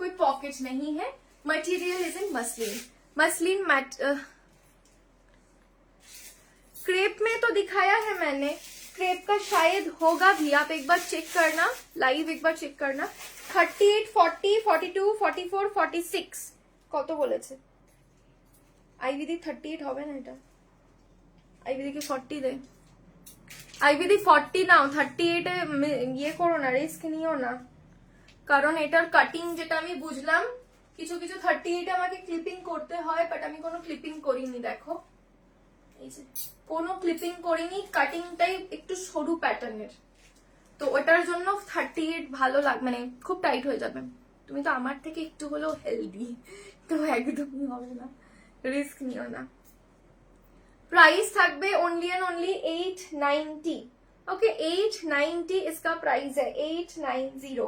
Speaker 1: कोई पॉकेट नहीं है। Material is in muslin, muslin matte crepe में तो दिखाया है मैंने, क्रेप का शायद होगा भी, आप एक बार चेक करना, लाइव एक बार चेक करना। 38 40 42 44 46 কত বলেছে আইবিদি? 38 হবে না এটা, আইবিদি কে 40 দে, আইবিদি 40 নাও, 38 এ ইয়ে করো না, রিস্ক নিও না, কারণ এটার কাটিং যেটা আমি বুঝলাম কিছু কিছু 38 এ আমাকে ক্লিপিং করতে হয়, বাট আমি কোনো ক্লিপিং করিনি। দেখো এই যে কোনো ক্লিপিং করিনি, কাটিংটাই একটু সরু প্যাটার্নের, তো ওটার জন্য 38 ভালো মানে খুব টাইট হয়ে যাবে। তুমি তো আমার থেকে একটু হলেও হেলদি, তো একদমই হবে না, রিস্ক নিও না। प्राइस থাকবে ओनली एंड ओनली 890। ओके 890 इसका प्राइस है, 890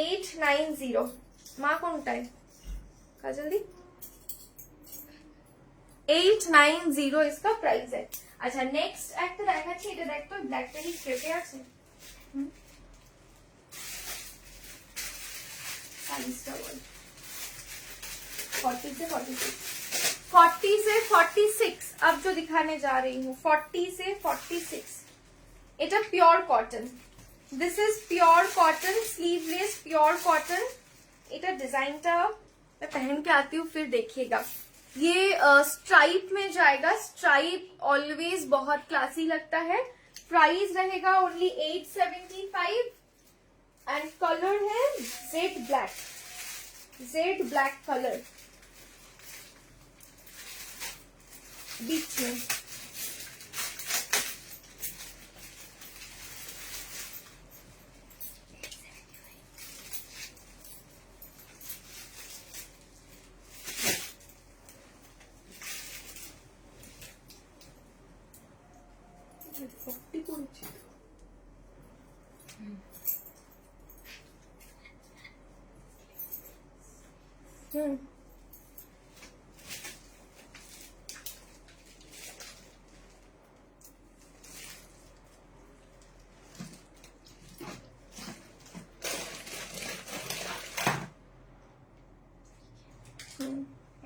Speaker 1: 890। মা কোনটায় কাজল দি? 890 इसका प्राइस है। अच्छा नेक्स्ट একটা দেখাচ্ছি, এটা দেখ তো ব্ল্যাকটা কি কেটে আছে, সাইজটা বল। 40 से 46, 40 से 46 अब जो दिखाने जा रही हूँ 40 से 46। এটা pure cotton, this is pure cotton, sleeveless pure cotton. এটা डिजाइनটা मैं पहन के आती हूँ फिर देखिएगा। ये स्ट्राइप में जाएगा, स्ट्राइप ऑलवेज बहुत क्लासी लगता है। प्राइस रहेगा ओनली 875 एंड कलर है jade black, jade black colour बीच में।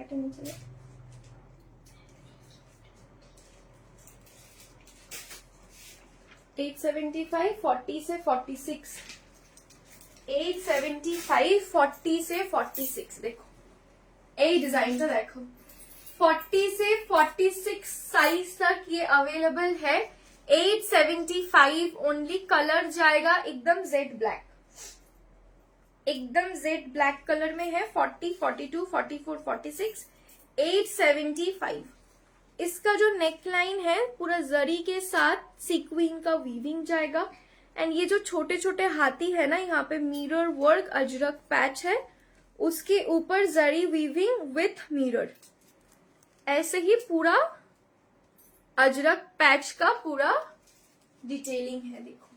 Speaker 1: ऐसे नीचे 875 40 से 46, 875 40 से 46। देखो यही डिजाइन तो देखो 40 से 46 साइज तक ये अवेलेबल है। 875 ओनली। कलर जाएगा एकदम जेड ब्लैक, एकदम जेड ब्लैक कलर में है। 40, 42, 44, 46, 875। इसका जो नेक लाइन है पूरा जरी के साथ सीक्वीन का वीविंग जाएगा। एंड ये जो छोटे छोटे हाथी है ना, यहाँ पे मिरर वर्क अजरक पैच है, उसके ऊपर जरी वीविंग विथ मिरर। ऐसे ही पूरा अजरक पैच का पूरा डिटेलिंग है। देखो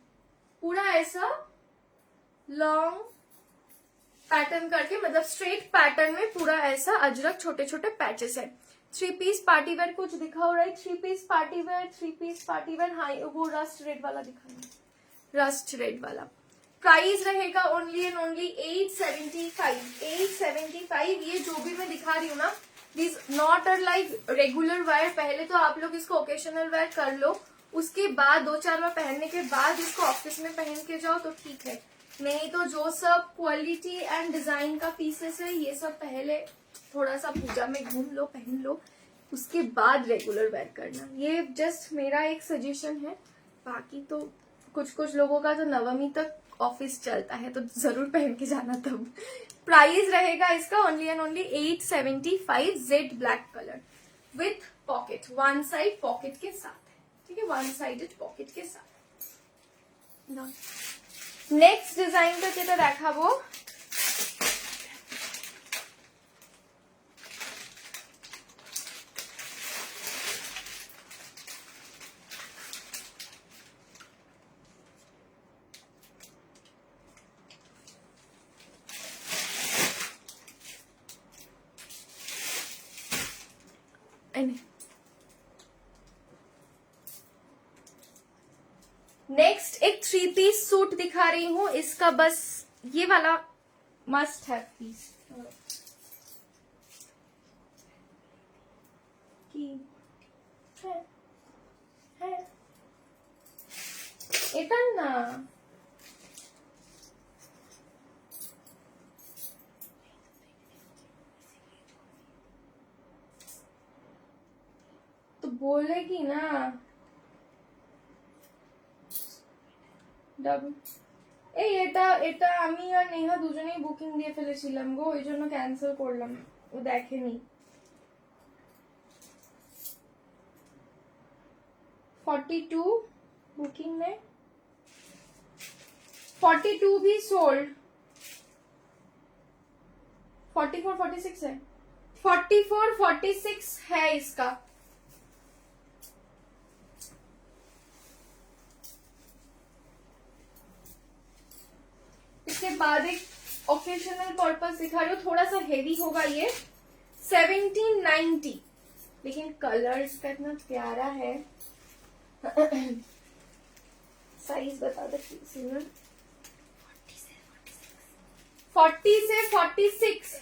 Speaker 1: पूरा ऐसा लॉन्ग पैटर्न करके, मतलब स्ट्रेट पैटर्न में पूरा ऐसा अजरक छोटे छोटे पैचेस है। 3 पीस पार्टी वेयर कुछ दिखाओ, right? 3 piece party wear, 3 piece party wear. हाँ वो रस्ट रेड वाला दिखाना, रस्ट रेड वाला। प्राइस रहेगा ओनली एंड ओनली 875। 875। ये जो भी मैं दिखा रही हूँ ना, this not are like regular wear. पहले तो आप लोग इसको ओकेशनल वेयर कर लो, उसके बाद 2-4 बार पहनने के बाद इसको ऑफिस में पहन के जाओ तो ठीक है। नहीं तो जो सब क्वालिटी एंड डिजाइन का पीसेस है, ये सब पहले थोड़ा सा पूजा में घूम लो, पहन लो, उसके बाद रेगुलर वेयर करना। ये जस्ट मेरा एक सजेशन है। बाकी तो कुछ कुछ लोगों का तो नवमी तक ऑफिस चलता है, तो जरूर पहन के जाना तब। प्राइस रहेगा इसका only and only 875, Z black colour with pocket, one side pocket के साथ है, ठीक है, वन साइडेड पॉकेट के साथ। नेक्स्ट डिजाइन तो যেটা দেখাবো, नेक्स्ट एक 3 पीस सूट दिखा रही हूँ। इसका बस ये वाला मस्ट है पीस है এটা না, तो बोलेगी ना। এই এটা এটা আমি আর নেহা দুজনেই বুকিং দিয়ে ফেলেছিলাম গো, ওই জন্য ক্যান্সেল করলাম, ও দেখেনি। 42 बुकिंग में 42 भी सोल्ड, 44 46 है, 44 46 है इसका। इसके बाद एक ओकेशनल पर्पस दिखा रही हूँ, थोड़ा सा हेवी होगा ये, 1790, लेकिन कलर इसका इतना प्यारा है। साइज बता दो प्लीज। 40 से 46,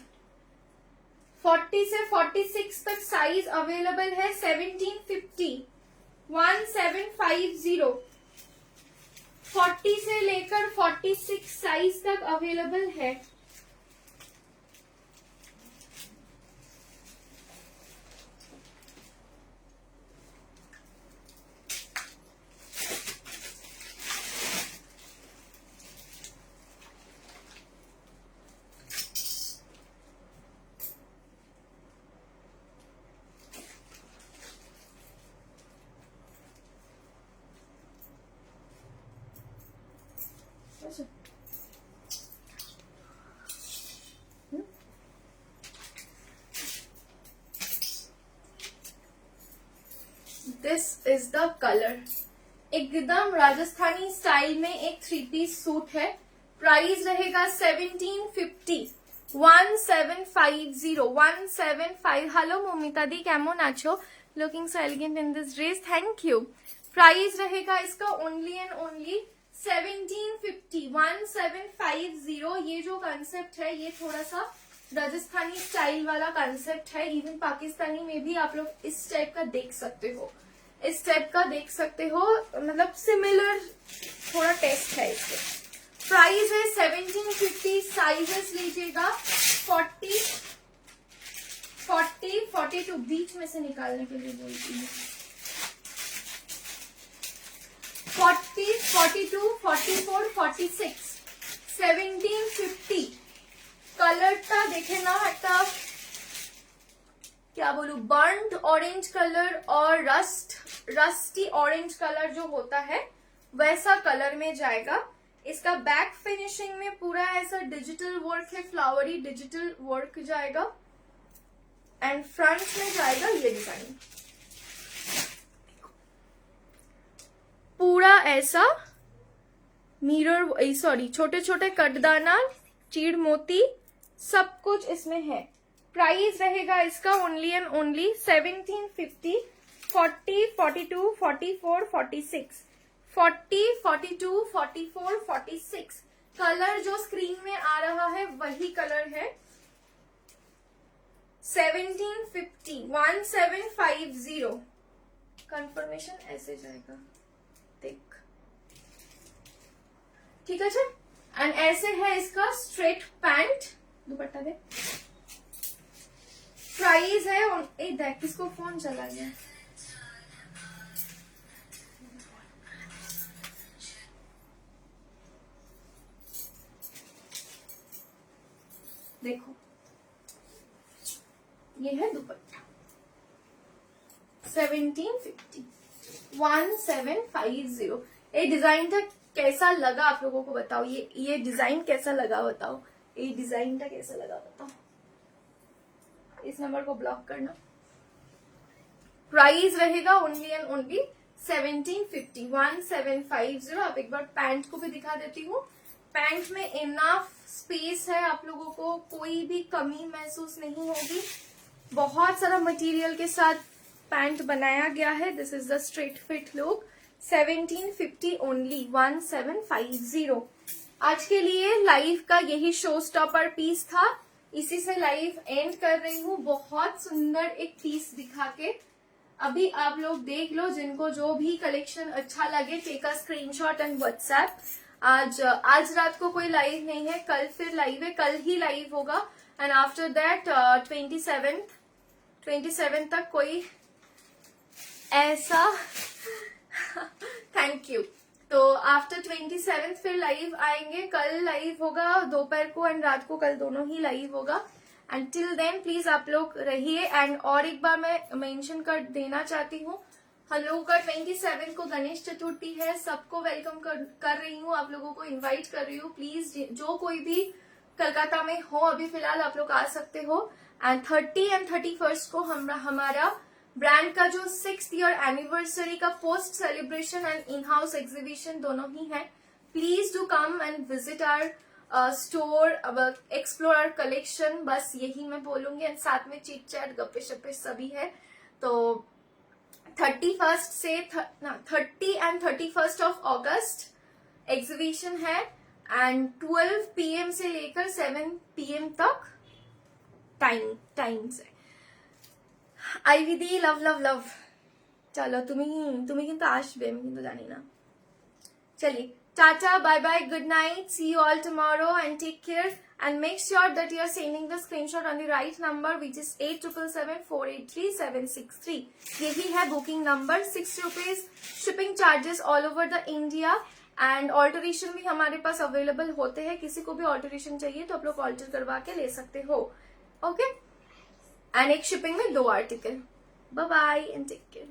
Speaker 1: 40 से 46 तक साइज अवेलेबल है। 1750, 1750, 40 से लेकर 46 साइज तक अवेलेबल है। This is the color, एकदम राजस्थानी स्टाइल में एक 3 पीस सूट है। प्राइस रहेगा 1750 1750 हेलो मोमिता दी केमन आछो, looking so elegant in this dress, thank you. Price रहेगा इसका ओनली एंड ओनली 1750 ये जो कंसेप्ट है ये थोड़ा सा राजस्थानी स्टाइल वाला कंसेप्ट है। इवन पाकिस्तानी में भी आप लोग इस टाइप का देख सकते हो, इस टाइप का देख सकते हो, मतलब सिमिलर थोड़ा टेस्ट है इसके। प्राइस है 1750, साइजेस लीजिएगा 40, 42 बीच में से निकालने के लिए बोलती हूँ, 40, 42, 44, 46, 1750। कलरটা দেখে নাও, একটা क्या बोलूं, बर्न्ड ऑरेंज कलर और रस्टी ऑरेंज कलर जो होता है वैसा कलर में जाएगा। इसका बैक फिनिशिंग में पूरा ऐसा डिजिटल वर्क है, फ्लावरी डिजिटल वर्क जाएगा एंड फ्रंट में जाएगा ये डिजाइन पूरा ऐसा मिरर, सॉरी छोटे छोटे कटदाना, चीड़ मोती सब कुछ इसमें है। प्राइस रहेगा इसका ओनली एंड ओनली 1750, 40, 42, 44, 46, 40, 42, 44, 46। कलर जो स्क्रीन में आ रहा है वही कलर है। 1750, 1750। कंफर्मेशन ऐसे जाएगा, देख, ठीक है। एंड ऐसे है इसका स्ट्रेट पैंट, दुपट्टा दे। प्राइस है ए देख, किसको फोन चला गया, देखो ये है दुपट्टा 1750, 1750। ये डिजाइन था कैसा लगा आप लोगों को बताओ, ये डिजाइन कैसा लगा बताओ, ये डिजाइन था कैसा लगा बताओ। इस नंबर को ब्लॉक करना। प्राइस रहेगा ओनली एंड ओनली 1750, 1750। आप एक बार पैंट को भी दिखा देती हूँ। पैंट में इनफ स्पेस है, आप लोगों को कोई भी कमी महसूस नहीं होगी। बहुत सारा मटेरियल के साथ पैंट बनाया गया है। This is the straight fit look. 1750 only, 1750। आज के लिए लाइव का यही शो स्टॉपर पीस था, इसी से लाइव एंड कर रही हूँ। बहुत सुंदर एक पीस दिखा के अभी आप लोग देख लो। जिनको जो भी कलेक्शन अच्छा लगे take a screenshot and WhatsApp. आज रात को कोई लाइव नहीं है, कल फिर लाइव है, कल ही लाइव होगा। एंड आफ्टर दैट 27 तक कोई ऐसा थैंक यू। तो आफ्टर 27 फिर लाइव आएंगे, कल लाइव होगा दोपहर को एंड रात को, कल दोनों ही लाइव होगा। एंड टिल देन प्लीज आप लोग रहिए। एंड और एक बार मैं मेंशन कर देना चाहती हूँ, हम लोगों का 27 को गणेश चतुर्थी है। सबको वेलकम कर रही हूँ, आप लोगों को इनवाइट कर रही हूँ। प्लीज जो कोई भी कलकत्ता में हो अभी फिलहाल आप लोग आ सकते हो। एंड 30 एंड 31 को हमारा ब्रांड का जो 6th ईयर एनिवर्सरी का post celebration and in house exhibition दोनों ही है। Please do come and visit our store, explore our collection. बस यही मैं बोलूंगी। एंड साथ में चिट चैट गप्पे शप्पे सभी है। तो 30 एंड 31 ऑफ अगस्त एग्जीबिशन है एंड 12 PM से लेकर 7 PM तक टाइम से। आईविदी लव लव लव। चलो तुम्हें किंतु आसबे, আমি কিন্তু জানি না। चलिए ta-ta, bye bye, good night, see you all tomorrow and take care. And make sure that you are sending the screenshot on the right number which is 8777483763। यही है booking number. 60 rupees shipping charges all over the India. And alteration भी हमारे पास available होते हैं। किसी को भी alteration चाहिए तो आप लोग ऑल्टर करवा के ले सकते हो। ओके एंड एक शिपिंग में 2 article. Bye bye and take care.